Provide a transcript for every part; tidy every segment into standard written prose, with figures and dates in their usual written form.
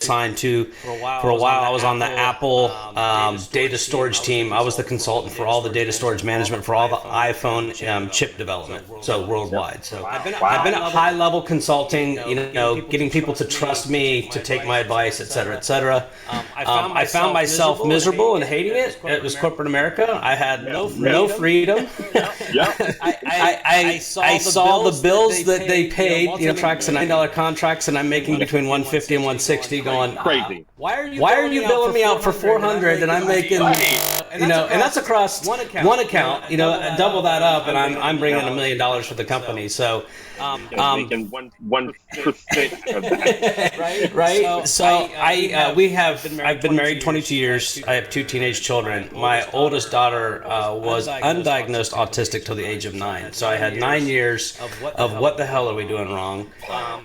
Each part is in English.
assigned to for a while. I was on the Apple data storage team. I was the consultant for all the data storage management for all the iPhone chip development, so worldwide. So I've been at high level consulting, getting people to trust me, to take my advice, et cetera, et cetera. I found myself miserable and hating it. It was corporate America. I had no freedom. I saw the bills that they paid, contracts and $9 contracts, and I'm making between 150 and 160. Going crazy. Why are you billing me out for 400 and I'm making, and that's across one account, double that up, and I'm bringing $1 million for the company. So, making 1% of that. right. So I've been married 22 years. I have 2 teenage children. My oldest daughter was undiagnosed autistic till the age of 9. So I had 9 years of what the hell are we doing wrong?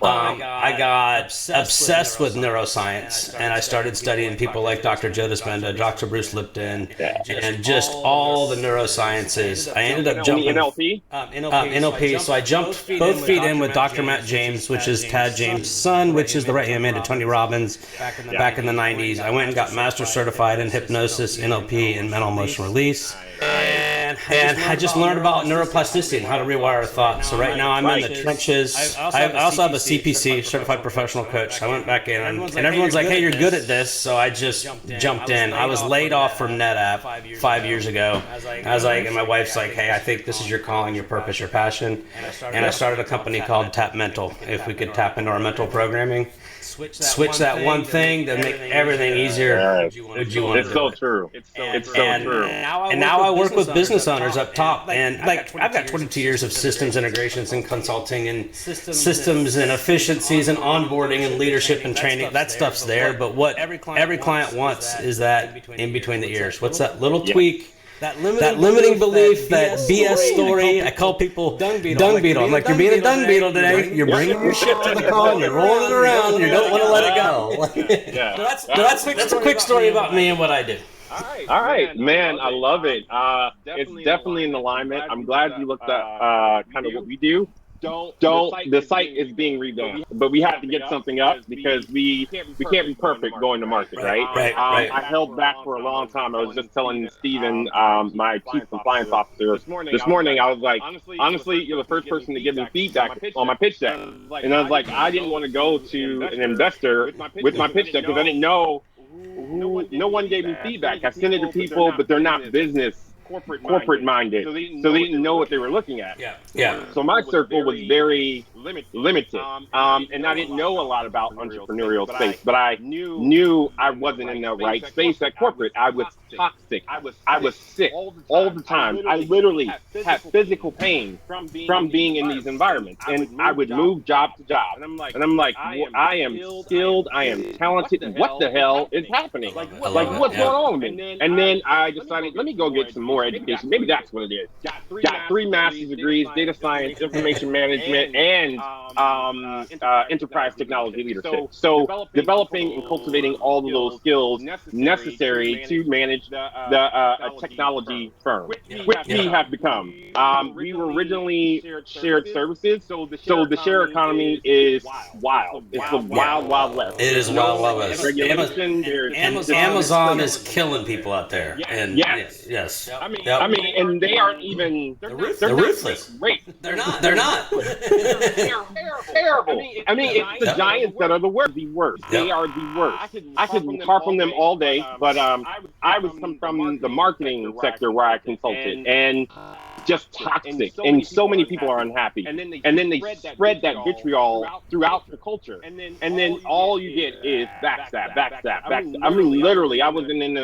I got obsessed with neuroscience, and I started studying people like Dr. Joe Dispenza, Dr. Bruce Lipton, and just all the neurosciences. I ended up jumping NLP. NLP. So I jumped both feet in with Dr. Matt James, which is Tad James' son, which is the right-hand man to Tony Robbins back in the 90s. I went and got master certified in hypnosis, NLP, and mental emotional release. And I just learned about neuroplasticity and how to rewire our thoughts. So right now I'm in the trenches. I also have a CPC, Certified Professional Coach. So I went back in, and everyone's like, hey, you're good at this. So I just jumped in. I was laid off from NetApp 5 years ago. I was like, and my wife's like, hey, I think this is your calling, your purpose, your passion. And I started a company called Tap Mental. If we could tap into our mental programming, switch that one thing to make everything easier. It's so true. It's so true. And now I work with business owners up top, and I've got 22 years of systems integrations and consulting and systems and efficiencies and onboarding and leadership and training. That stuff's there, but what every client wants is that in between the ears. What's that little tweak? That limiting belief, that BS story. I call people dung beetle. I'm like, you're being a dung beetle today. You're bringing your shit to the pond. You're rolling it around. You don't want to let it go. That's a quick story about me and what I do. All right, man. I love it. It's definitely in alignment. I'm glad you looked at kind of what we do. The site is being revamped, but we have to get something up because we can't be perfect going to market, right? Right. I held back for a long time. I was just telling Steven, my chief compliance officer, this morning, I was like, honestly, you're the first person to give me feedback on my pitch deck. And I was like, I didn't want to go to an investor with my pitch deck because I didn't know. No one gave me feedback. I sent it to people, but they're not corporate minded, so they didn't know what they were looking at. So my circle was very limited, and I didn't know a lot about entrepreneurial space, but I knew I wasn't in the right space at corporate. I was toxic. I was sick all the time. I literally had physical pain from being in these environments, and I would move job to job, and I'm like, I am skilled, I am talented. What the hell is happening? Like what's going on with me? And then I decided, let me go get some more education. Maybe that's what it is. Got 3 master's degrees: data science, information management, and enterprise technology leadership. So developing and cultivating all of those skills necessary to manage the technology firm, which we have become. We were originally shared services, so the share economy is wild. It's the wild west. It is wild west. Regulation. Amazon is killing people out there. And yes. I mean, and they aren't even. They're ruthless. Great. They're not. They're terrible. I mean, it's the giants that are the worst. They are the worst. I could harp on them all day, but I was come from the marketing sector where I consulted, and just toxic, and so many people are unhappy, and then they spread that vitriol throughout the culture, and then all you get is backstab. I mean, literally, I was in the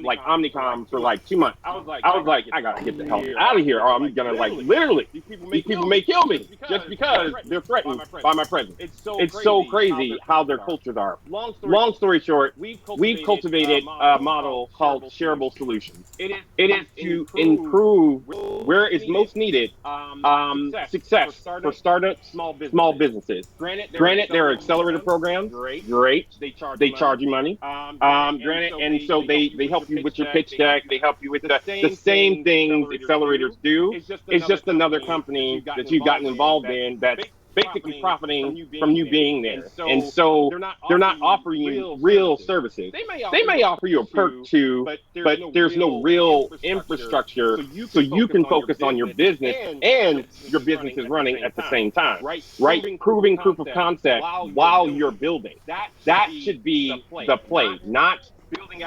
like Omnicom for like 2 months. I was like, I gotta get the hell out of here, or I'm gonna literally, these people may kill me just because they're threatened by my presence. It's so crazy how their cultures are. Long story short, we've cultivated a model called Shareable Solutions. It is to improve where it's most needed, success for startups, small businesses. Granted, there are accelerator programs. Great. They charge you money. Granted, and so they help you with your pitch deck. They help you with the same things accelerators do. It's just another company that you've gotten involved in profiting from you being there. And so they're not offering you real services. They may offer you a perk too, but there's no real infrastructure so you can focus on your business and your business is running at the same time, right? Proving proof of concept while you're building. That should be the play, not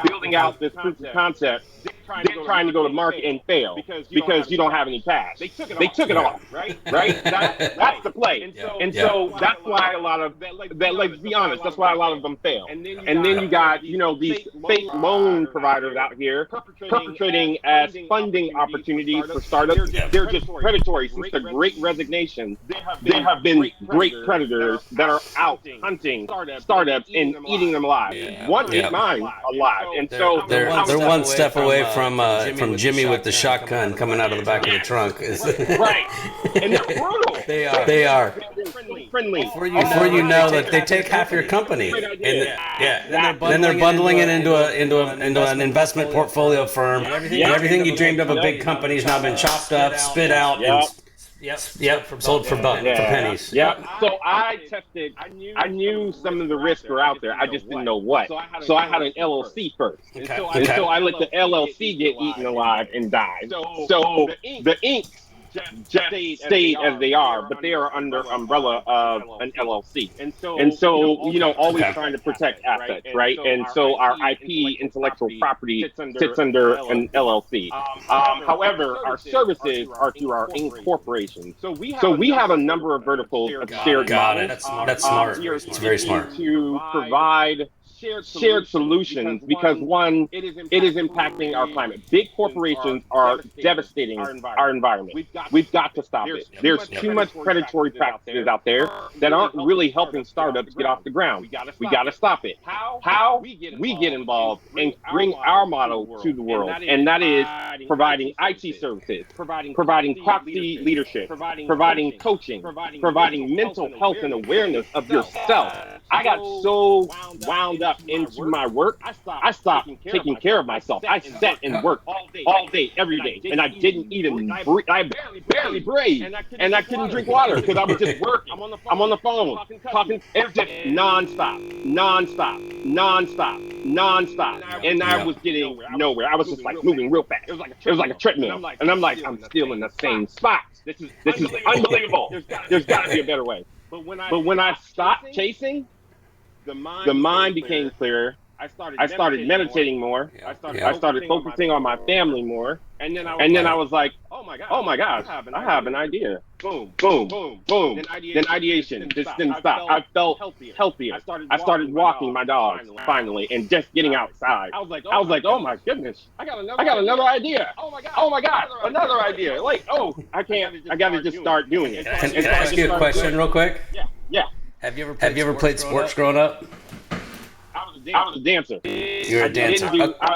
building out this proof of concept, then trying to go to market and fail because you don't have any cash. They took it off, right? That's the play. And so that's why a lot of that, let's be honest, that's why a lot of them fail. And then you got, these fake loan providers out here perpetrating as funding opportunities for startups. They're just predatory. Since the Great Resignation, they have been great predators that are out hunting startups and eating them alive. One ate mine alive. And so they're one step away from Jimmy with the shotgun coming out of the back of the trunk. Right. And they're brutal. They are. Friendly. Before you know that they take half your company, and then they're bundling it into an investment portfolio firm. Everything you dreamed of a big company has now been chopped up, spit out, and sold for pennies. Yep. So I knew some of the risks were out there. I just didn't know what. So I had an LLC first. Okay. And so I let the LLC get eaten alive and die. So the inks just stayed as they are, but they are under umbrella of an LLC. And so always trying to protect assets, right? And so our IP, intellectual property, sits under an LLC. However, our services are through our Inc. corporation. So we have a number of verticals of shared models. That's smart. It's very smart. To provide shared solutions because one, it is impacting our climate. Big corporations are devastating our environment. We've got to stop it. There's too much predatory practices out there that aren't really helping startups get off the ground. We got to stop it. How we get involved and bring our model to the world, and that is providing IT services, providing proxy leadership, providing coaching, providing mental health and awareness of yourself. I got so wound up into my work, I stopped taking care of myself. I sat and worked all day, every day, and I didn't even breathe. I barely breathed, and I couldn't drink water because I was just working. I'm on the phone, talking. It was just nonstop, and I was getting nowhere. I was just like moving real fast. It was like a treadmill, and I'm like, I'm still in the same spot. This is unbelievable. There's got to be a better way. But when I stopped chasing, the mind became clearer. I started meditating more. I started focusing on my family more. And then I was like, oh my gosh, I have an idea. Boom. Then ideation just didn't stop. I felt healthier. I started walking my dogs finally and just getting outside. I was like, oh my goodness, I got another idea. Oh my gosh, another idea. Like, I got to just start doing it. Can I ask you a question real quick? Yeah. Have you ever played sports growing up? I was a dancer. You're a dancer.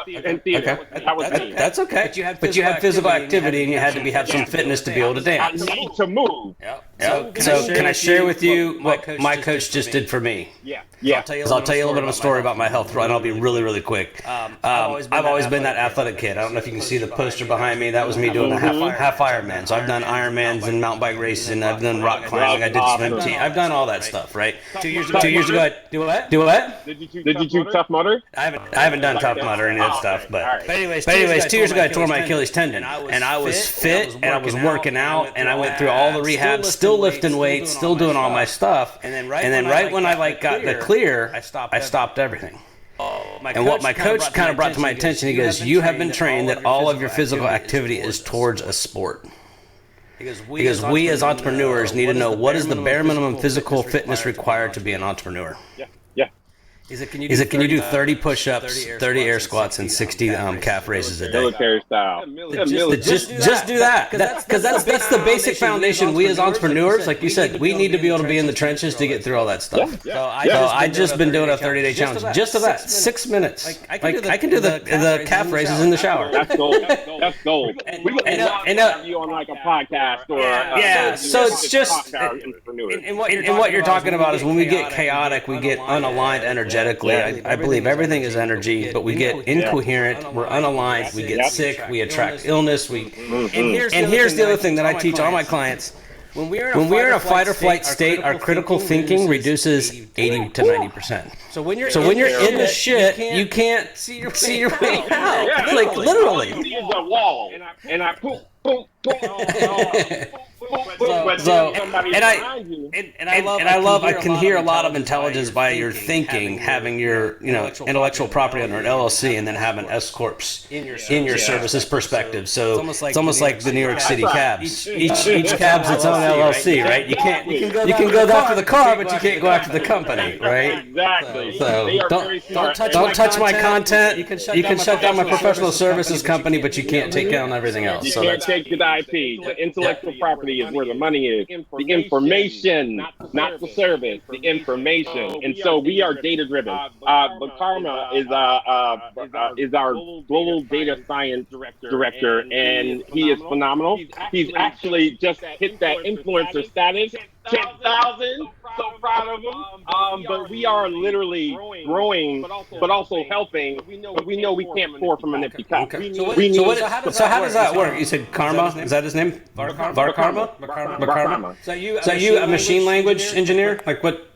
In theater. Okay. That's okay. But you had physical activity and you had to have some fitness to be able to dance. I need to move. So can I share with you what my coach just did for me? Yeah. I'll tell you a little bit of a story about my health, and I'll be really, really quick. I've always been that athletic kid. I don't know if you can see the poster behind me. That was me doing a half Ironman. So I've done Ironmans and mountain bike races, and I've done rock climbing. I did swim team. I've done all that stuff, right? 2 years ago, I do what? Did you do Tough Mudder? I haven't done Tough Mudder or any of that stuff, but anyways, 2 years ago I tore my Achilles tendon, and I was fit and I was working out, and I went through all the rehab, still lifting weights, still doing all my stuff, and then right when I got the clear, I stopped everything. And what my coach kind of brought to my attention, he goes, you have been trained that all of your physical activity is towards a sport. Because we as entrepreneurs need to know what is the bare minimum physical fitness required to be an entrepreneur. Yeah. He said, can you do 30 push-ups, 30 air squats, and 60 calf raises a day? Military style. Just do that. Because that's the basic foundation. We as entrepreneurs, like you said, we need to be able to be in the trenches to get through all that stuff. So I just been doing a 30-day challenge. Just about 6 minutes. I can do the calf raises in the shower. That's gold. We would love to have you on like a podcast or so it's just and what you're talking about is when we get chaotic, we get unaligned energetically. I believe everything is energy, but we get incoherent, we're unaligned, we get sick, we attract illness. And here's the other thing that I teach all my clients. When we're in a fight or flight state, our critical thinking reduces 80 to 90%. So when you're in the shit, you can't see your way out. Yeah, Like literally. All I see is a wall, and I poop. I can hear a lot of intelligence by your thinking, having your intellectual property under an LLC, and then having S corps in your services perspective. So it's almost like the New York City cabs. Each cab's its own LLC, right? You can go after the car, but you can't go after the company, right? Exactly. So don't touch my content. You can shut down my professional services company, but you can't take down everything else. You can't take the IP. The intellectual property is where the money is. The information, not the service. The information. And so we are data driven. But Karma is our global data science director, and he is phenomenal. He's actually just hit that influencer status. 10,000. So proud of him. But we are literally growing, but also helping. But we know we can't pour from an empty cup. Okay. So how does that work? You said Karma? Is that his name? Varkarma? So you a machine language engineer? Like what?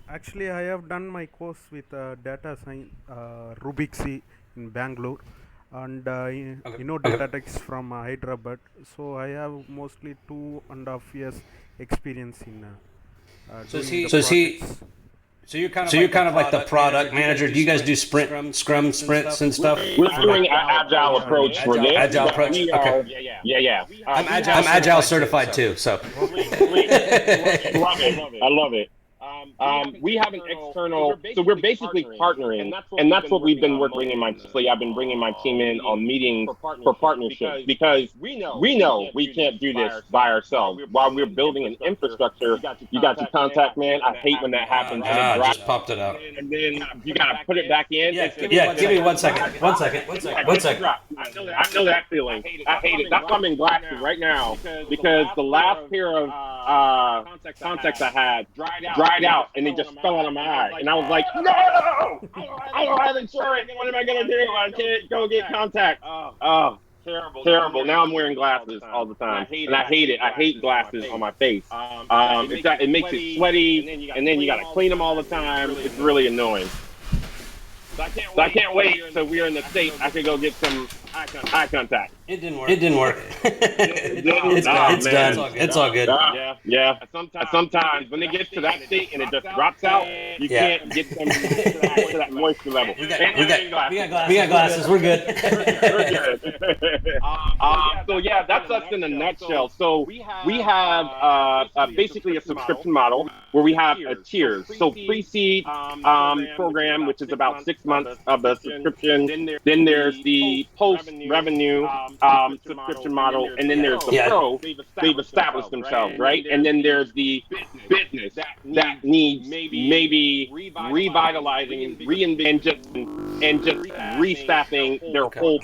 Actually, I have done my course with data science, Rubik in Bangalore, and Datatex from Hyderabad. So I have mostly 2.5 years experience in. So you're kind of like the product manager. Do you guys do scrum sprints and stuff? We're doing an agile approach for this. Agile approach. Okay. Yeah. I'm agile certified too. So. Love it. I love it. We have an external, so we're basically partnering, and that's what we've been working in I've been bringing my team in on meetings for partnerships, because we know we can't do this by ourselves. While we're building an infrastructure, you got your contact man. I hate when that happens. I just popped it out. And then you got to put it back in. Yeah, give me 1 second. 1 second. I know that feeling. I hate it. That's why I'm in glasses right now, because the last pair of contacts I had dried out, and they just fell out of my eye. And I was like, no! I don't have insurance. What am I going to do? I can't go get contact. Oh, terrible. Now I'm wearing glasses all the time. And I hate it. I hate glasses on my face. It makes it sweaty, and then you got to clean them all the time. It's really annoying. So I can't wait until we're in the States. I could go get some eye contact. It didn't work. It's done. It's all good. Yeah. Sometimes when it gets to that state and it just drops out, you can't get them to that moisture level. We got glasses. We're good. We're good. So yeah, that's us in a nutshell. So we have basically a subscription model where we have tiers. So pre-seed program, which is about 6 months of the subscription. Then there's the post-revenue subscription model, and then there's the pro. They've established themselves, right? And then there's the business that needs maybe revitalizing, reinventing, and just restaffing their whole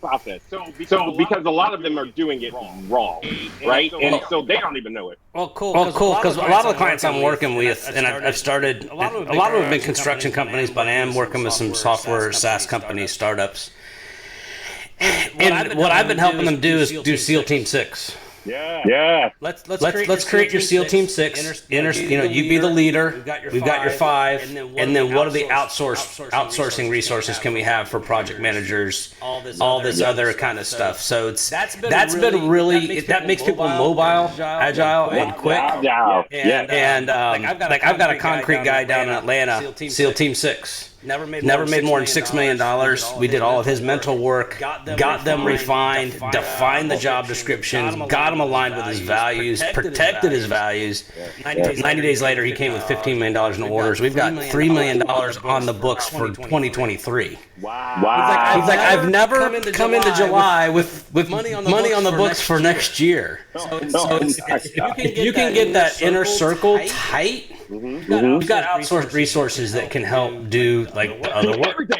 process. So because a lot of them are doing it wrong, right? And so they don't even know it. Well, cool. Because a lot of the clients I'm working with, and I've started, a lot of them have been construction companies, but I am working with some software SaaS companies, startups. And what I've been helping them do is do SEAL Team 6. Yeah. Let's create your SEAL Team 6. You be the leader. We've got your 5, and then what are the outsourcing resources can we have for project managers? All this other kind of stuff. So that's been really that makes people mobile, agile, and quick. And I've got a concrete guy down in Atlanta, SEAL Team 6. Never made more than $6 million. We did all of his mental work, got them refined, defined the job descriptions, got him aligned with his values, protected his values. 90 days later, he came with $15 million in orders. We've got $3 million on the books for 2023. Wow. He's like, I've never come into July with money on the books for next year. So if you can get that inner circle tight, you've got outsourced resources that can help do like the other work.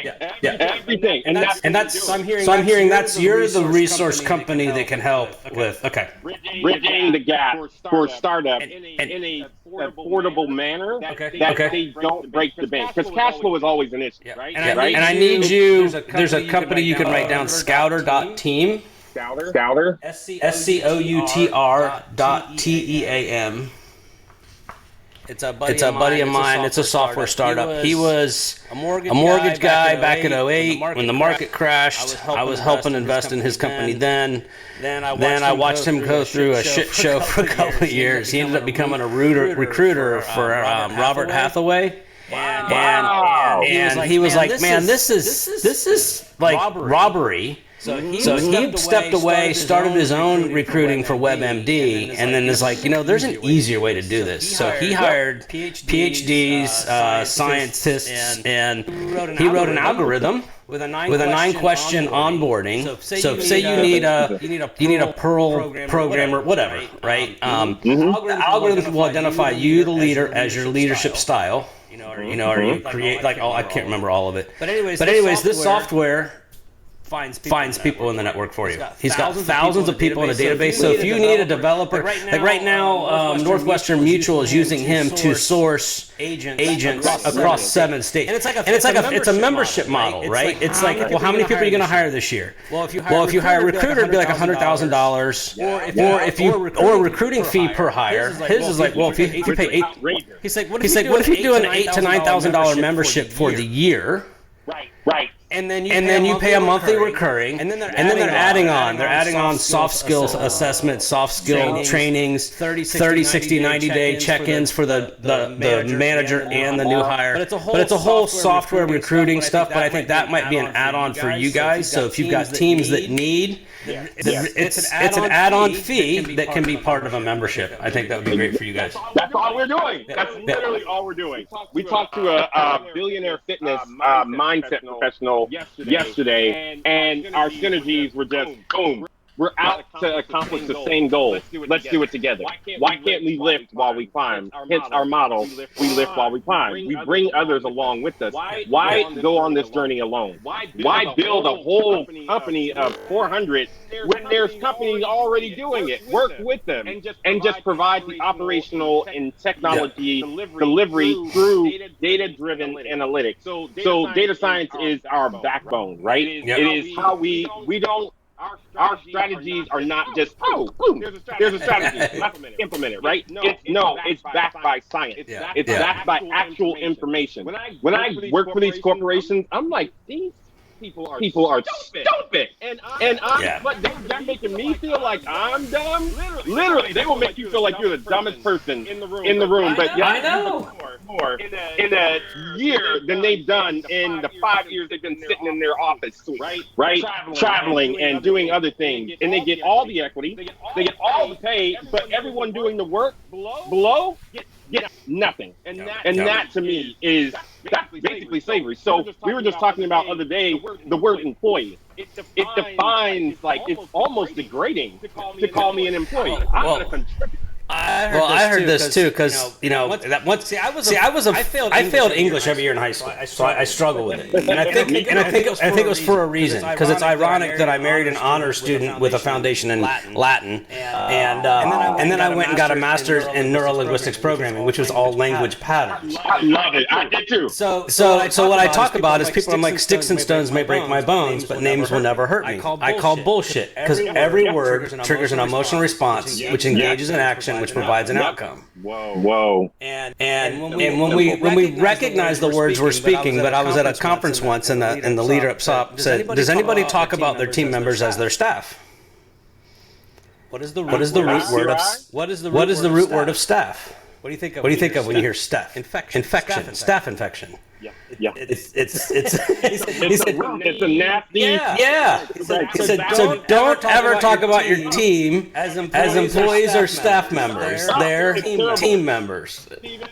Everything. And that's so I'm hearing that's you're the resource company that can help with bridging the gap for startup in a affordable manner that they don't break the bank, because cash flow is always an issue, right? And I need you. There's a company you can write down, scouter.team. Scouter. SCOUTR.TEAM. It's a buddy of mine. It's a software startup. He was a mortgage guy back in '08 when the market crashed. I was helping invest in his company then. Then I watched him go through a shit show for a couple of years. He ended up becoming a recruiter for Robert Hathaway. And he was like, man, this is like robbery. So he stepped away, started his own recruiting for WebMD, and then is like, there's an easier way to do this. So he hired PhDs, scientists, and he wrote an algorithm with a 9-question onboarding. So say you need a Perl programmer, whatever, right? The algorithm will identify you, the leader, as your leadership style. Or you create I can't remember all of it. But anyways, this software finds people in the network for you. He's got thousands of people in a database. So if you need a developer, like right now, Northwestern Mutual is using him to source agents across 7 states. And it's a membership model, right? It's like, well, how many people are you going to hire this year? Well, if you hire a recruiter, it'd be like $100,000. Or a recruiting fee per hire. His is like, well, if you pay $8, he's like, what if you do an $8,000 to $9,000 membership for the year? Right. And then you pay a monthly recurring, and then they're adding on soft skills assessments, soft skill trainings, 30, 60, 90-day check-ins for the manager and the new hire. But it's a whole software recruiting stuff, but I think that might be an add-on for you guys. So if you've got teams that need, it's an add-on fee that can be part of a membership. I think that would be great for you guys. That's all we're doing. That's literally all we're doing. We talked to a billionaire fitness mindset professional yesterday, and our synergies were just boom. We're out to accomplish the same goal. Let's do it together. Why can't we lift while we climb? Hence our motto, we lift while we climb. We bring others along with us. Why go on this journey alone? Why build a whole company of 400 when there's companies already doing it? Work with them and just provide the operational and technology delivery through data-driven analytics. So data science is our backbone, right? It is how we don't. Our strategies are not just, boom, there's a strategy, let's implement it, right? It's backed by science. It's backed by actual information. When I work for these corporations, I'm like, these people are stupid. And they're making me feel like I'm dumb. Literally, they will make you feel like you're the dumbest person in the room. But I know more in a year than they've done in the 5 years they've been sitting in their office, right? Traveling and doing other things. And they get all the equity, they get all the pay, but everyone doing the work below gets nothing. And that to me is basically slavery. So we were just talking about other day the word employee. It defines, like, it's almost degrading to call me an employee. I'm not a contributor. I heard this too because I failed English every year in high school, so I struggle with it, and I think it was for a reason, because it's ironic that I married an honors student with a foundation in Latin, and then I went and got a master's in neurolinguistics programming, which was all language patterns. I love it. I did too. So what I talk about is people. I'm like, sticks and stones may break my bones, but names will never hurt me. I call bullshit because every word triggers an emotional response, which engages in action, which provides an outcome. Whoa. And when we recognize the words we're speaking, but I was at a conference once, and the leader up top said, "Does anybody talk about their team members as their staff?" What is the root word of staff? What do you think of when you hear staff? Infection. Staph infection. Yeah. It's a nasty. Yeah. So don't ever talk about your team as employees or staff members. They're team members.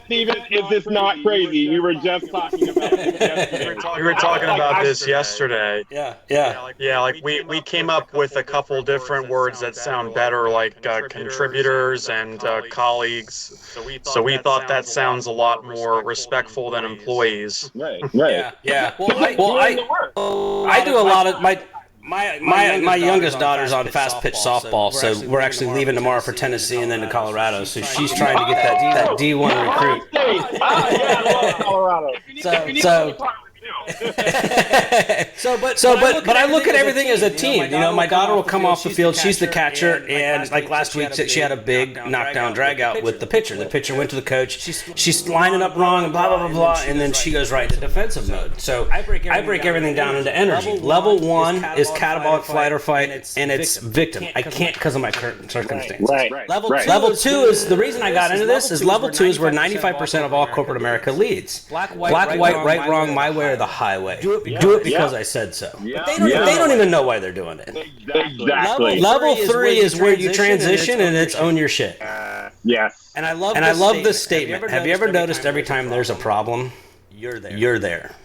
Steven, is this not crazy? We were just talking about this yesterday. We were talking about this yesterday. Yeah. Like we came up with a couple different words that sound better, like contributors and colleagues. So we thought that sounds a lot more respectful than employees. Right. Yeah. Well, I do a lot of my youngest daughter's on fast pitch softball, so we're actually leaving tomorrow for Tennessee and then to Colorado. So she's trying to get that D1 recruit. I love Colorado. But I look at everything as a team. You know, my daughter will come off the field. She's the catcher, and like last week, she had a big knockdown drag out with the pitcher. The pitcher went to the coach. She's lining up wrong, and blah blah blah blah, and then she goes right to defensive mode. So I break everything down into energy. Level 1 is catabolic flight or fight, and it's victim. I can't because of my current circumstances. Right. Level 2 is the reason I got into this. Is level 2 is where 95% of all corporate America leads. Black, white, right, wrong, my way or the highway. Do it because I said so. But they don't even know why they're doing it. Exactly. Level 3 is where you transition and it's own your shit. Yes. And I love this statement. Have you ever noticed every time there's a problem, you're there?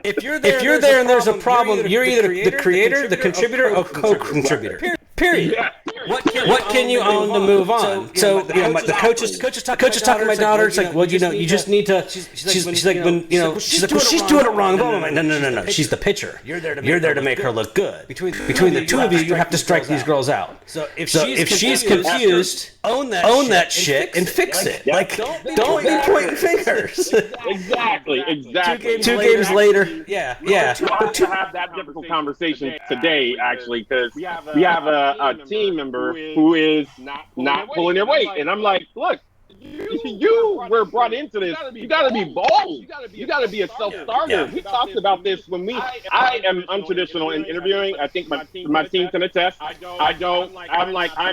If you're there and there's a problem, you're either the creator, the contributor, or co-contributor. Period. Yeah. What can you own to move on? So the coach is talking to my daughter. It's like, well, you just need to. She's like, well, she's doing it wrong. No. She's the pitcher. You're there to make her look good. Between the two of you, you have to strike these girls out. So if she's confused, own that shit and fix it. Like, don't be pointing fingers. Exactly. 2 games later. Yeah. But to have that difficult conversation today, actually, because we have a team member who is not pulling their weight, and I'm like, look, you were brought into this. You got to be bold. You got to be a self-starter. We talked about this when I am untraditional in interviewing. I think my team can attest. I'm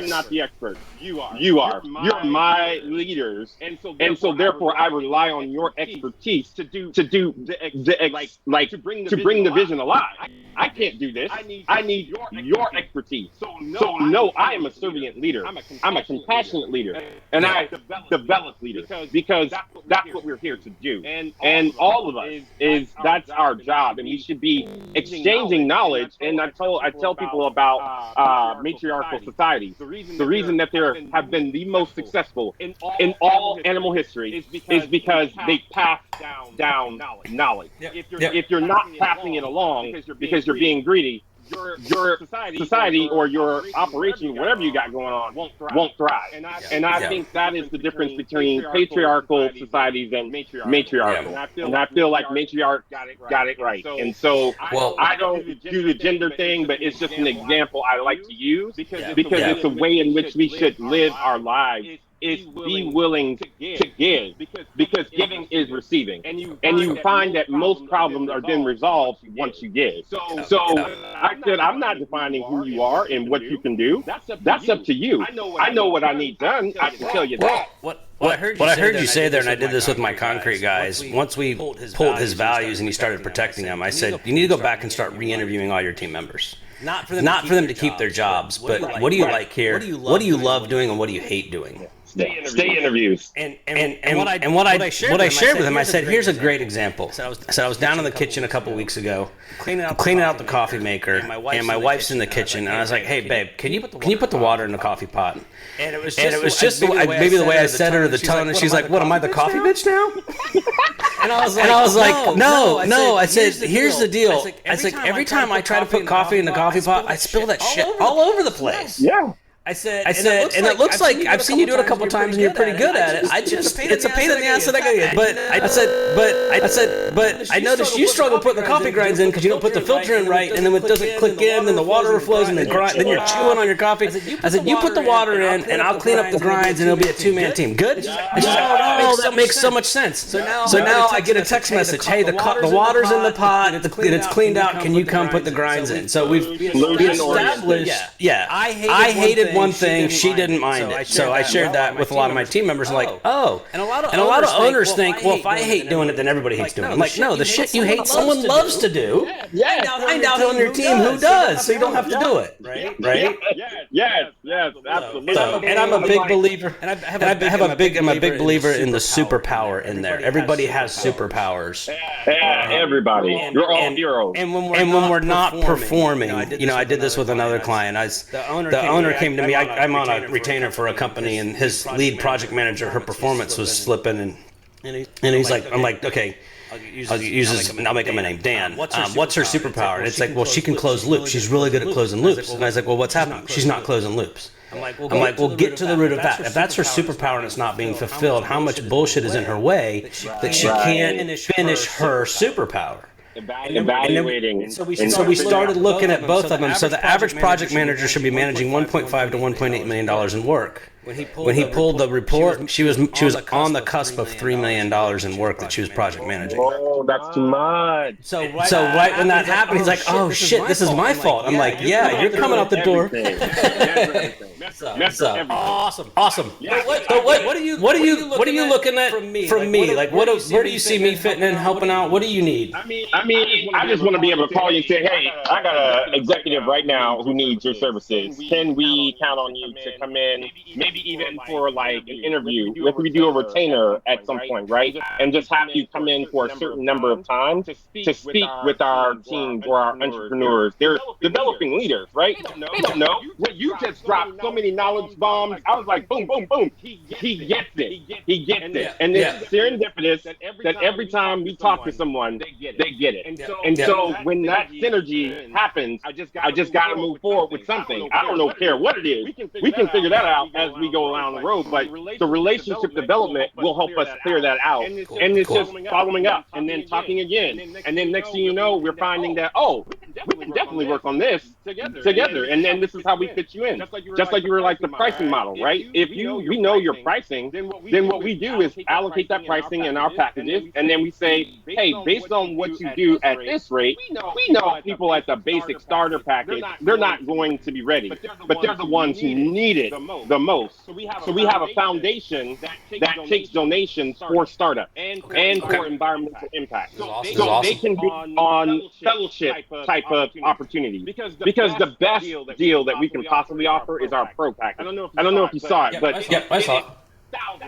not the expert. You are. You're my leaders, and so therefore I rely on your expertise to bring the vision alive. I can't do this. I need your expertise. So no, I am a servant leader. I'm a compassionate leader, and I develop leaders because that's what we're here to do. And all of us that's our job, and we should be exchanging knowledge. And I tell people about matriarchal societies. The reason that there have been the most successful in all animal history is because they pass down knowledge. If you're not passing it along because you're being greedy, your society or your operation, whatever you got going on, won't thrive. And I think that is the difference between patriarchal societies and matriarchal. And I feel like matriarch got it right. And so I don't do the gender thing, but it's just an example I like to use because it's a way in which we should live our lives. Is be willing to give because giving is receiving, and you find that most problems are then resolved once you give. So I said, I'm not defining who you are and what you can do. That's up to you. I know what I need done. I can tell you that. What I heard you say there, and I did this with my concrete guys, once we pulled his values and he started protecting them, I said, you need to go back and start re-interviewing all your team members. Not for them to keep their jobs, but what do you like here? What do you love doing and what do you hate doing? Stay interviews. And what I shared with him, I said, here's a great example. So I was down in the kitchen a couple weeks ago, cleaning out the coffee maker, and my wife's in the kitchen, and I was like, hey babe, can you put the water in the coffee pot? And it was just maybe the way I said it or the tone, and she's like, what, am I the coffee bitch now? And I was like, no. I said, here's the deal. I said, every time I try to put coffee in the coffee pot, I spill that shit all over the place. Yeah. I said, and it looks like I've seen you do it a couple times, and you're pretty good at it. It's a pain in the ass that I get. But I noticed you struggle putting the coffee grinds in because you don't put the filter in right, and then it doesn't click in, then the water overflows, and then you're chewing on your coffee. I said, you put the water in, and I'll clean up the grinds, and it'll be a 2-man team. Good? And she's like, oh, that makes so much sense. So now I get a text message, hey, the water's in the pot, it's cleaned out. Can you come put the grinds in? So we've established. Yeah, I hated one thing, she didn't mind it. So I shared that with a lot of my team members. Like, oh, and a lot of owners think, well, if I hate doing it, then everybody hates doing it. I'm like, no, the shit you hate, someone loves to do. Find out on your team who does, so you don't have to do it. Right? Yes, absolutely. And I'm a big believer. And I'm a big believer in the superpower in there. Everybody has superpowers. Yeah, everybody. You're all heroes. And when we're not performing, I did this with another client. The owner came to me. I'm on a retainer for a company, and his lead project manager, her performance was slipping, and he's like, I'm like, okay, I'll make up my name, Dan. What's her superpower? And it's like, well, she can close loops. She's really good at closing loops. And I was like, well, what's happening? She's not closing loops. I'm like, well, get to the root of that. If that's her superpower and it's not being fulfilled, how much bullshit is in her way that she can't finish her superpower? Evaluating. So we started looking at both of them. So the average project manager should be managing $1.5 to $1.8 million in work. When he pulled the report, she was on the cusp of $3 million in work that she was project managing. Oh, that's too much. So right when that happened, he's like, "Oh shit, this is my fault." I'm like, "Yeah, you're coming out the door." So awesome. What are you looking at from me? Like, where do you see me fitting in, helping out? What do you need? I mean, I just want to be able to call you and say, "Hey, I got an executive right now who needs your services. Can we count on you to come in? Maybe even for like an interview. If we do a retainer at some point, right? And just have you come in for a certain number of times to speak with our teams or our entrepreneurs. They're developing leaders, right? They don't know. You just dropped so many knowledge bombs. I was like, boom, boom, boom. He gets it. He gets it. And it's serendipitous that every time we talk to someone, they get it. And so when that synergy happens, I just got to move forward with something. I don't care what it is. We can figure that out as we go around the road, but the relationship development will help us clear that out. And it's just following up and then talking again. And then next thing you know, we're finding that, oh, we can definitely work on this together. And then this is how we fit you in. Just like you were like the pricing model, right? If we know your pricing, then what we do is allocate that pricing in our packages. And then we say, hey, based on what you do at this rate, we know people at the basic starter package, they're not going to be ready, but they're the ones who need it the most. So we have a foundation that takes donations for startup and for environmental impact. So they can be on fellowship type of opportunity because the best deal that we can possibly offer is our pro package. I don't know if you saw it, but I saw it.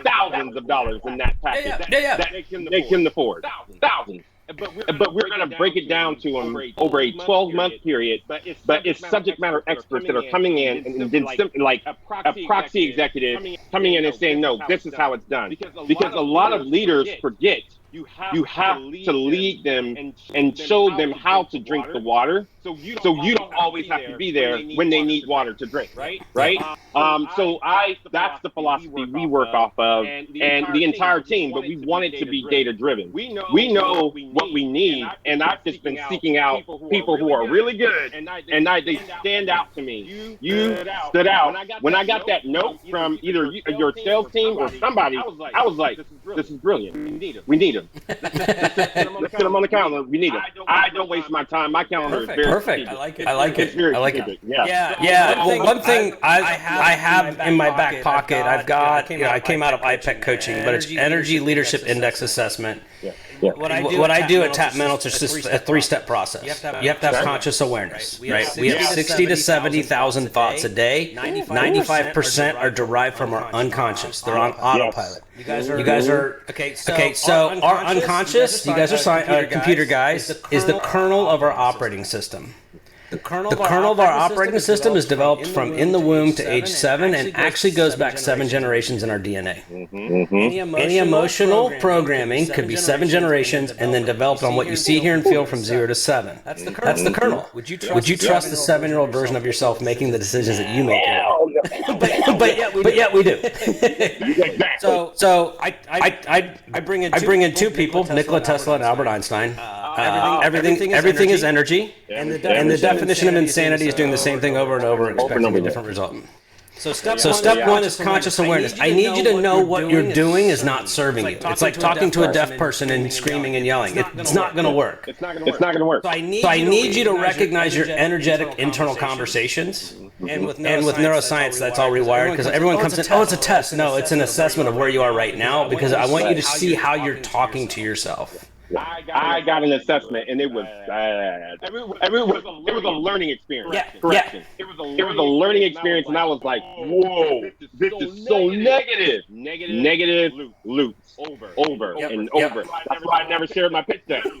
Thousands of dollars in that package that they can afford. Thousands. But we're going to break it down to them over a 12-month period. But it's subject matter experts that are coming in and then like a proxy executive coming in and saying, no, this is how it's done. Because a lot of leaders forget you have to lead them and show them how to drink the water. So you don't always have to be there when they need water to drink, right? So that's the philosophy we work off of, and the entire team. But we want it to be data driven. We know what we need, and I've just been seeking out people who are really good, and they stand out to me. You stood out. When I got that note from either your sales team or somebody, I was like, this is brilliant. We need them. Let's put them on the calendar. We need them. I don't waste my time. My calendar is very perfect. I like it. Yeah. Well, one thing I have in my back pocket, I've got. I came out of IPEC coaching, but it's Energy Leadership Index Assessment. Yeah. What I do at Tap Mental is just a three-step process. You have to have conscious awareness, right? We have 60 to 70,000 thoughts a day. 95% are derived from our unconscious. They're on autopilot. You guys are okay. So our unconscious, you guys are computer guys, is the kernel of our operating system. The kernel of our operating system is developed from in the womb to age 7 and actually goes back 7 generations in our DNA. Any emotional programming could be 7 generations and then developed on what you see, hear, and feel from 0 to 7. That's the kernel. Would you trust the 7-year-old version of yourself making the decisions that you make? But yet we do. So I bring in two people, Nikola Tesla and Albert Einstein. Everything is energy, and the definition of insanity is doing the same thing over and over, expecting a different result. So step one is conscious awareness. I need you to know what you're doing is not serving you. It's like talking to a deaf person and screaming and yelling. It's not going to work. It's not going to work. So I need you to recognize your energetic internal conversations. And with neuroscience, that's all rewired because everyone comes in, oh, it's a test. No, it's an assessment of where you are right now because I want you to see how you're talking to yourself. I got an assessment, and it was bad. It was a learning experience. Correction. It was a learning experience, and I was like, whoa, this is so negative. Negative loops. Over and over. That's why I never shared my pitch deck. This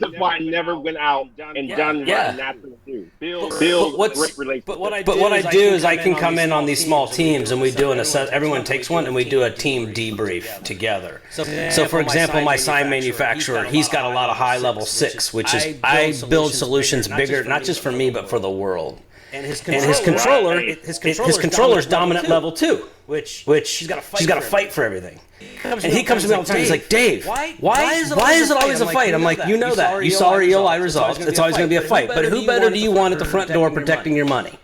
is why I never went out and done what I naturally do. Build great relationships. But what I do is I can come in on these small teams and we do an assess. Everyone takes one and we do a team debrief together. So for example, my sign manufacturer, he's got a lot of high level 6, which is I build solutions bigger, not just for me, but for the world. and his controller's dominant level too, which she's got to fight for everything. And he comes to me all the time. He's like, Dave, why is it always a fight? I'm like, you know that. You saw our EOI results. It's always going to be a fight. But who better do you want at the front door protecting your money?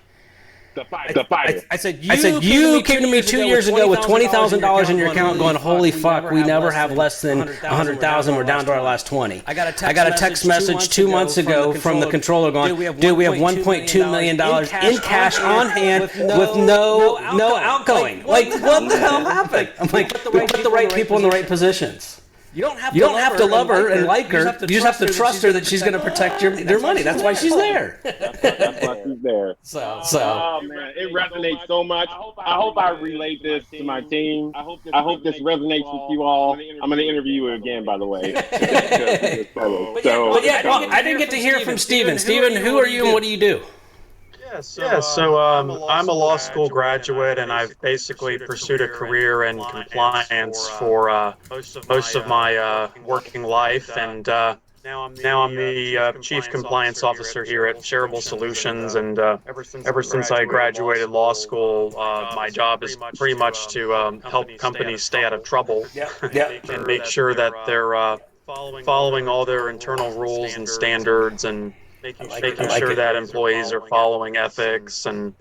The fighter. I said, you came to me 2 years ago with $20,000 in your account going, holy fuck, we never have less than 100,000. We're down to our last 20. I got a text message 2 months ago from the controller going, dude, we have $1.2 million in cash on hand with no outgoing. Like, what the hell happened? I'm like, we put the right people in the right positions. You don't have to love her and like her. You just have to trust her that she's going to protect your money. That's why she's there. That's why she's there. So. Oh man, it resonates so much. I hope I relate this to my team. I hope this resonates with you all. I'm going to interview you again, by the way. I didn't get to hear from Steven. Steven, who are you and what do you do? So I'm a law school graduate, and I've basically pursued a career in compliance for most of my working life, and now I'm the Chief Compliance Officer here at Shareable Solutions, and ever since I graduated law school, my job is pretty much to help companies stay out of trouble and make sure that they're following all their internal rules and standards, and making sure that employees are following ethics, and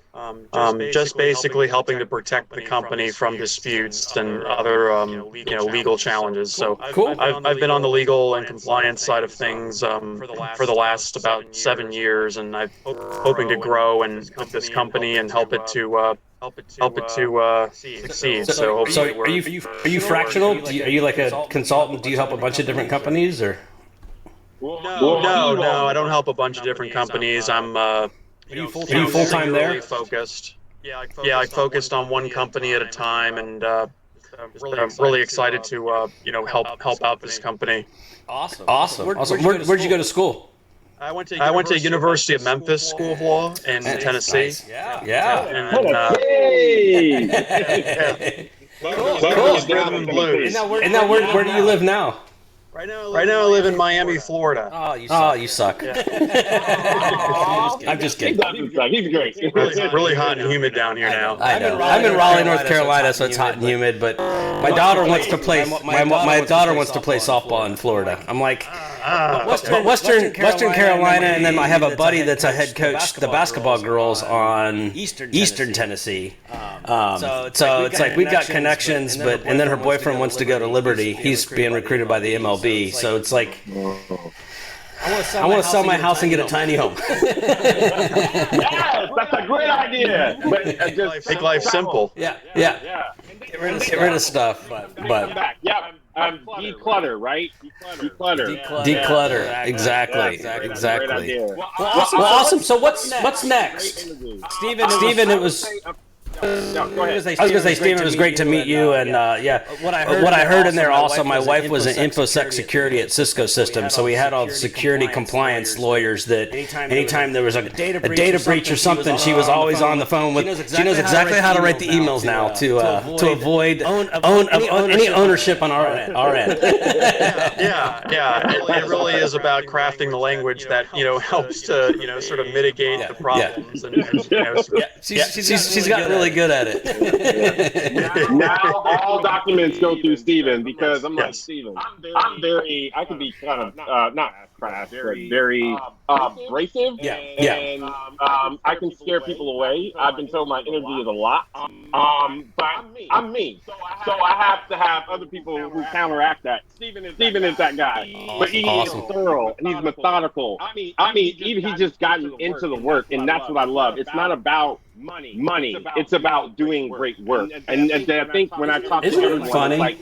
just basically helping to protect the company from disputes and other legal challenges. So cool. I've been on the legal and compliance side of things for the last about 7 years, and I'm hoping to grow and with this company and help it to succeed. So are you fractional? Are you like a consultant? Do you help a bunch of different companies or? No, I don't help a bunch of different companies. I'm Are you full-time there? Really focused. Yeah, I focused on one company at a time, and I'm really excited to help out this company. Awesome. Where'd you go to school? I went to University of Memphis School of Law in Tennessee. Nice. Yeah. And then, blues. And now where do you live now? Right now I live in Miami, Florida. Oh, you suck. I'm just kidding. He's great. Really hot and humid down here now. I know. I'm in Raleigh, North Carolina, so it's hot and humid. But my daughter wants to play. My daughter wants to play softball in Florida. I'm like, Western Carolina, and then I have a buddy that's a head coach, the basketball girls on Eastern Tennessee. So it's like we've got connections, and then her boyfriend wants to go to Liberty. He's being recruited by the MLB. So it's like, I want to sell my house and get a tiny home. Yes, that's a great idea. But just make life simple. Yeah. Get rid of stuff. But declutter, right? Declutter. Exactly. Well, awesome. So what's next, Steven? It was. I was going to say, Steven, it was great to meet you, and what I heard in there also, my wife was an InfoSec security at Cisco Systems, so we had all the security compliance lawyers that anytime there was a data breach or something, she was always on the phone with. She knows exactly how to write the emails now to avoid any ownership on our end. Yeah. It really is about crafting the language that helps to sort of mitigate the problems. She's got really good at it. Now all documents go through Steven, because I'm like, Steven, I can be kind of not crass, but very abrasive. And I can scare people away. I've been told my energy is a lot. But I'm me. So I have to have other people who counteract that. Steven is that guy. But he's thorough. He's methodical. I mean, he's just gotten into the work, and that's what I love. It's not about money. It's about doing great work. And I think when I talk to everyone, it's like,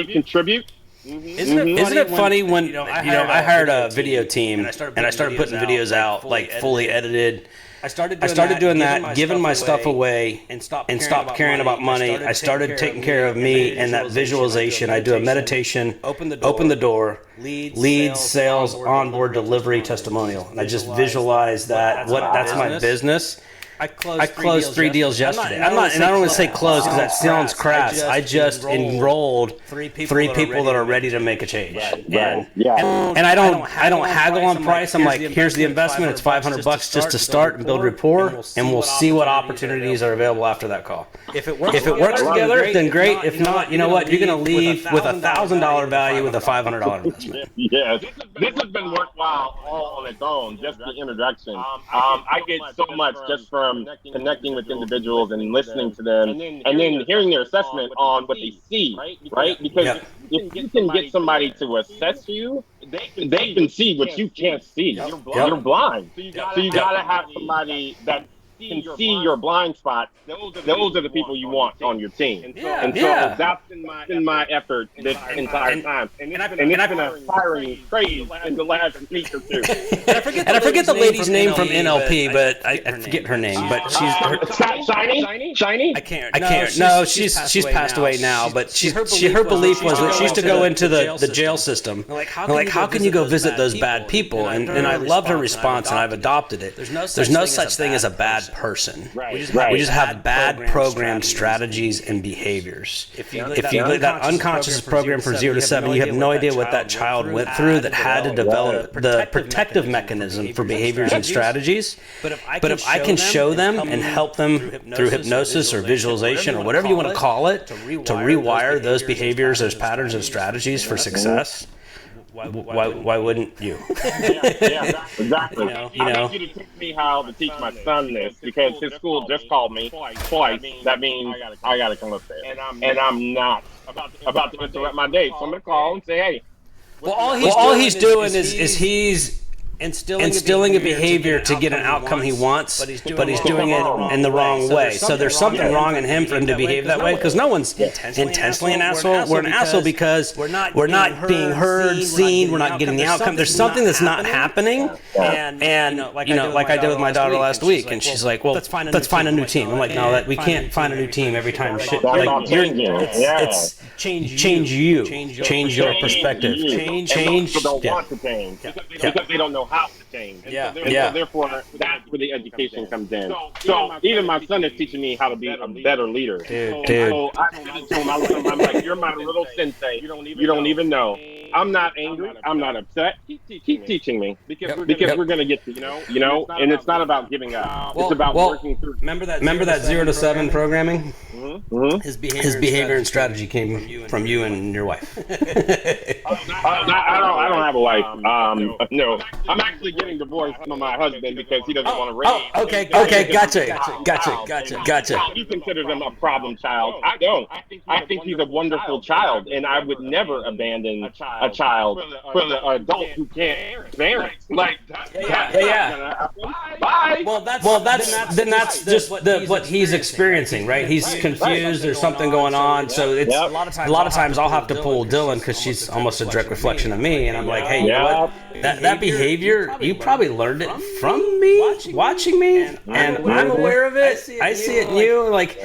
contribute. Isn't it funny when I hired a video team and I started putting videos out like fully edited. I started doing that, giving my stuff away, and stopped caring about money. I started taking care of me and that visualization. I do a meditation, open the door, leads, sales, onboard, delivery, testimonial, and I just visualize that. That's my business. I closed 3 deals yesterday. And I don't want to say closed because that sounds crass. I just enrolled 3 people that are ready to make a change. And I don't haggle on price. I'm like, here's the investment. It's $500 just to start and build rapport, and we'll see what opportunities are available after that call. If it works together, then great. If not, you know what? You're going to leave with $1,000 value with a $500 investment. Yes, this has been worthwhile all on its own. Just the introduction. I get so much just from connecting with individuals and listening to them, and then hearing their assessment on what they see, right? Because if you can get somebody to assess you, they can see what you can't see. You're blind. So you gotta have somebody that can see your blind spot. Those are the people you want on your team. And so that's been my effort this entire time. And it's been a firing praise in the last week or two. And I forget the lady's name from NLP, but I forget her name. But she's Shiny. I can't. No, she's passed away now. But her belief was that she used to go into the jail system. Like, how can you go visit those bad people? And I loved her response, and I've adopted it. There's no such thing as a bad person. We just have bad programmed strategies and behaviors. If you look at that unconscious program for 0 to 7, you have no idea what that child went through that had to develop the protective mechanism for behaviors and strategies. But if I can show them and help them through hypnosis or visualization or whatever you want to call it, to rewire those behaviors, those patterns and strategies for success, why wouldn't you? Yeah, exactly. I need you to teach me how to teach my son this, because his school just called me twice. That means I got to come up there, and I'm not about to interrupt my date. So I'm gonna call and say, hey. Well, all he's doing is he's instilling a behavior to get an outcome he wants, but he's doing it in the wrong way. So there's something wrong in him for him to behave that way, because no one's intentionally an asshole. We're an asshole because we're not being heard, seen, we're not getting the outcome. There's something that's not happening, and like I did with my daughter last week, and she's like, well, let's find a new team. I'm like, no, we can't find a new team every time shit. Like, it's change you, change your perspective, change. People don't want to change because they don't know how to change. So therefore, that's where the education comes in. So even my son is teaching me how to be a better leader. Dude. So I told him, I'm like, you're my little sensei. You don't even know. I'm not angry. I'm not upset. Keep teaching me because we're gonna get to you know. And it's not about giving up. It's about working through. Remember that 0 to 7 programming? Mm-hmm. His behavior and strategy came from you and your wife. I don't have a wife. No, I'm actually getting divorced from my husband because he doesn't want to raise. Okay, gotcha. He considers him a problem child. I don't. I think he's a wonderful child, and I would never abandon a child for the adult who can't parent. Like, bye. Well, that's just what he's experiencing, right? He's confused. There's something going on. So it's a lot of times I'll have to pull Dylan because she's almost a direct reflection of me, and I'm like, hey, you know what? That behavior, you probably learned it from me, watching me, and I'm aware of it. I see it in you. Like,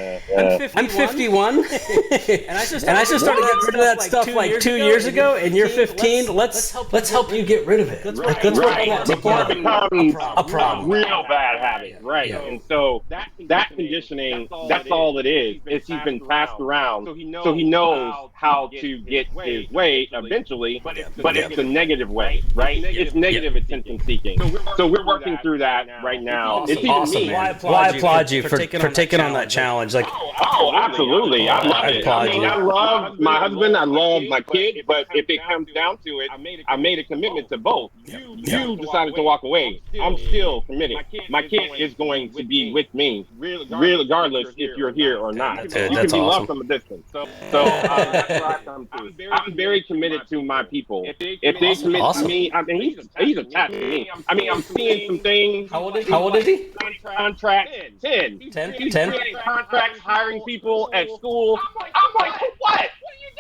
I'm 51, and I just started getting rid of that stuff like 2 years ago, and you're 15. Let's help you get rid of it. Let's before it becomes a problem, real bad habit, right? And so that conditioning, that's all it is. It's he's been passed around, so he knows how to get his way eventually, but it's a negative way, right? It's negative attention seeking. So we're working through that right now. It's even awesome, me. man. Well, I applaud you for taking on that challenge. Like, absolutely. I love it. I love my husband. I love my kid. But if it comes down to it, I made a commitment to both. You decided to walk away. I'm still committed. My kid is going to be with me, regardless if you're here or not. You can be loved from a distance. So that's where I come to. I'm very committed to my people. If they commit to me, I mean, he's attached to me. I mean, I'm seeing some things. How old is he? Contract 10. He's creating contracts, hiring people at school. I'm like, what?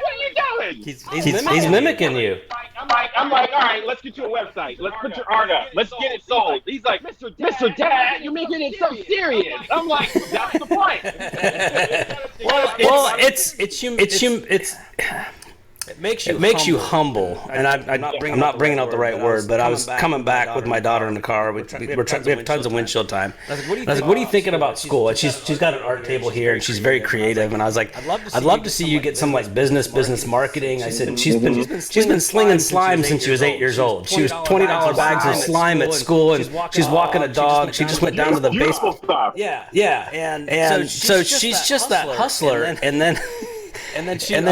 What are you doing? He's mimicking you. I'm like, all right, let's get you a website. Let's put your art up. Let's get it sold. He's like, Mr. Dad, you're making it so serious. I'm like, that's the point. Well, it's it makes you humble. And I'm not bringing out the right word, but I was coming back with my daughter in the car. We have tons of windshield time. I was like, what are you thinking about school? And she's got an art table here, and she's very creative. And I was like, I'd love to see you get some like business marketing. I said, she's been slinging slime since she was 8 years old. She was $20 bags of slime at school, and she's walking a dog. She just went down to the basement. Yeah. And so she's just that hustler. And then she on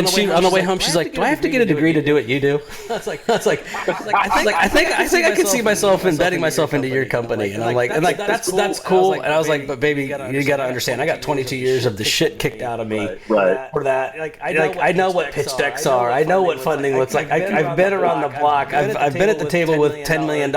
the way home, she's like, "Do I have to get a degree to do what you do?" I think I can see myself embedding myself into your company. And I'm like, that's cool. And I was like, but baby, you got to understand, I got 22 years of the shit kicked out of me for that. Like, I know what pitch decks are. I know what funding looks like. I've been around the block. I've been at the table with $10 million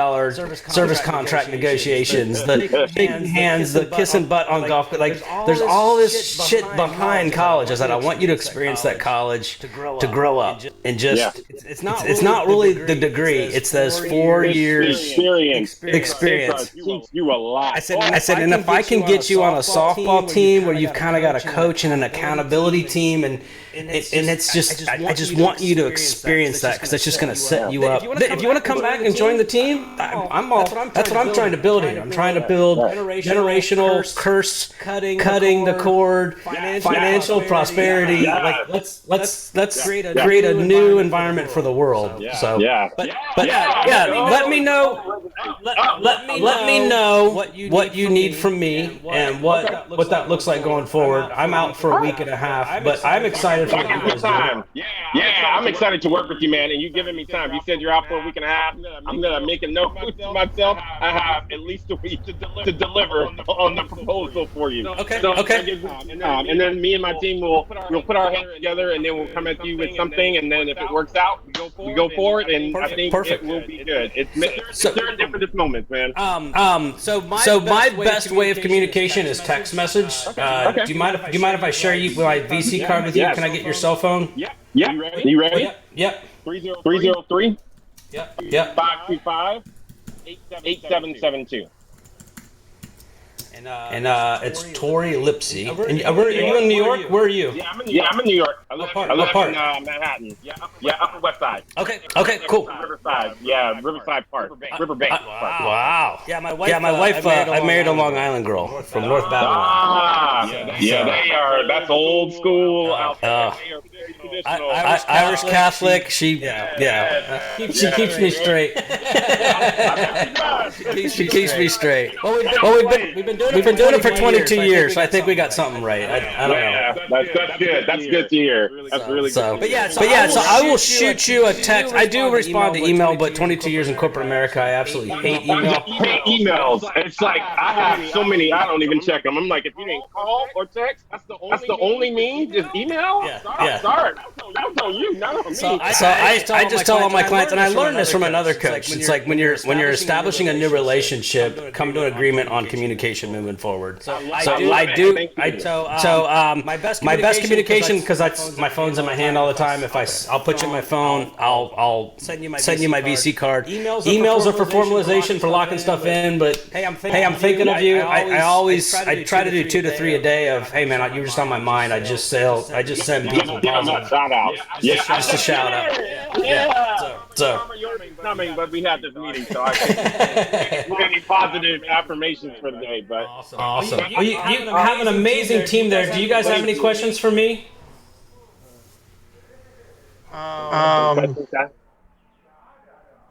service contract negotiations, the shaking hands, the kissing butt on golf. Like, there's all this shit behind college. I said, I want you to experience that college to grow up and just it's not really the degree, it's those 4 years experience. You a lot. I said, and if I can get you on a softball team where you've kind of got a coach and an accountability team, and it's just I just want you to experience that, because it's just going to set you up. If you want to come back and join the team, that's what I'm trying to build here. I'm trying to build generational curse cutting the cord, financial prosperity. Like, let's create a new environment for the world. So let me know. Let me know what you need from me and what that looks like going forward. I'm out for a week and a half, but I'm excited for what you guys do. Yeah, I'm excited to work with you, man, and you giving me time. You said you're out for a week and a half. I'm gonna make a note to myself. I have at least a week to deliver on the proposal for you. Okay. And then me and my team will put our heads together, and then we'll come at you with something, and then if it works out, we go forward, and I think it will be good. It's serendipitous moments, man. So my best way of communication is text message. Do you mind if I share my VC card with you? Can I get your cell phone? Yeah. You ready? Yep. 303. Yep. 525 8772. And it's Tori Lipsy. And are you in New York? Where are you? Yeah, I'm in New York. I live in Manhattan. Yeah, Upper West Side. Okay, cool. Riverside. Yeah, Riverside Park. Riverbank Park. Wow. Yeah, my wife. I married a Long Island girl from North Babylon. They are. That's old school. Irish Catholic. She keeps me straight. She keeps me straight. Well, we've been doing it for 22 years, so I think we got something right. I don't know. That's good. That's good to hear. That's really good. But yeah, so I will shoot you a text. I do respond to email, but 22 years in corporate America, I absolutely hate email. I hate emails. It's like I have so many, I don't even check them. I'm like, if you didn't call or text, that's the only means, just email? Yeah. Sorry. I'll tell you, not on me. So I just tell all my clients, and I learned this from another coach. It's like when you're establishing a new relationship, come to an agreement on communication moving forward. So my best communication, because my phone's in my hand all the time. I'll put you in my phone. I'll send you my VC card. Emails are for formalization, for locking stuff in. But hey, I'm thinking of you. I try to do 2 to 3 a day of, hey man, you're just on my mind. I just send people positive. Shout out. Just a shout out. Yeah. So coming, but we had this meeting, so I can't make any positive affirmations for the day. But awesome. Well, you have an amazing team there. Do you guys have any questions for me?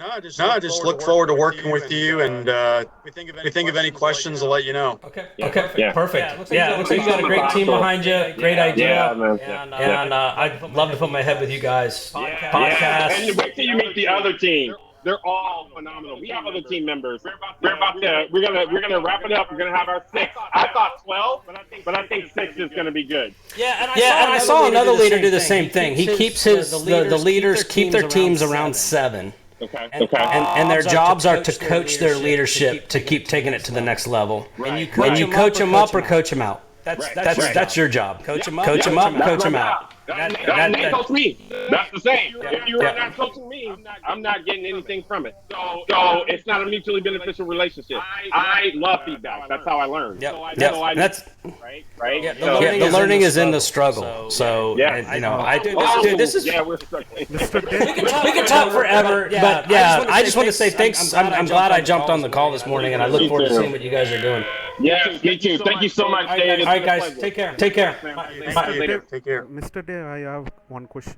No, I just look forward to working with you, and if we think of any questions, I'll let you know. Okay, perfect. Yeah, it looks like you got a great team behind you. Great idea. Yeah, man. And I'd love to put my head with you guys. Podcast. And wait till you meet the other team. They're all phenomenal. We have other team members. We're gonna wrap it up. We're gonna have our 6. I thought 12, but I think 6 is gonna be good. And I saw another leader do the same thing. He keeps the leaders keep their teams around 7. Okay. And their jobs are to coach their leadership to keep taking it to the next level. Right. And you coach them up or coach them out. That's your job. Coach them up, coach them out. They coach me. That's the same. If you are not coaching me, I'm not getting anything from it. So it's not a mutually beneficial relationship. I love feedback. That's how I learn. That's right. Yeah, the learning is in the struggle. So I do. This is we're struggling. we can talk forever. Yeah, but I just want to say thanks. I'm glad I jumped on the call this morning, and I look forward to seeing what you guys are doing. Yes, me too. Thank you so much, David. All right, guys, take care. Take care. Mr. Day, I have one question.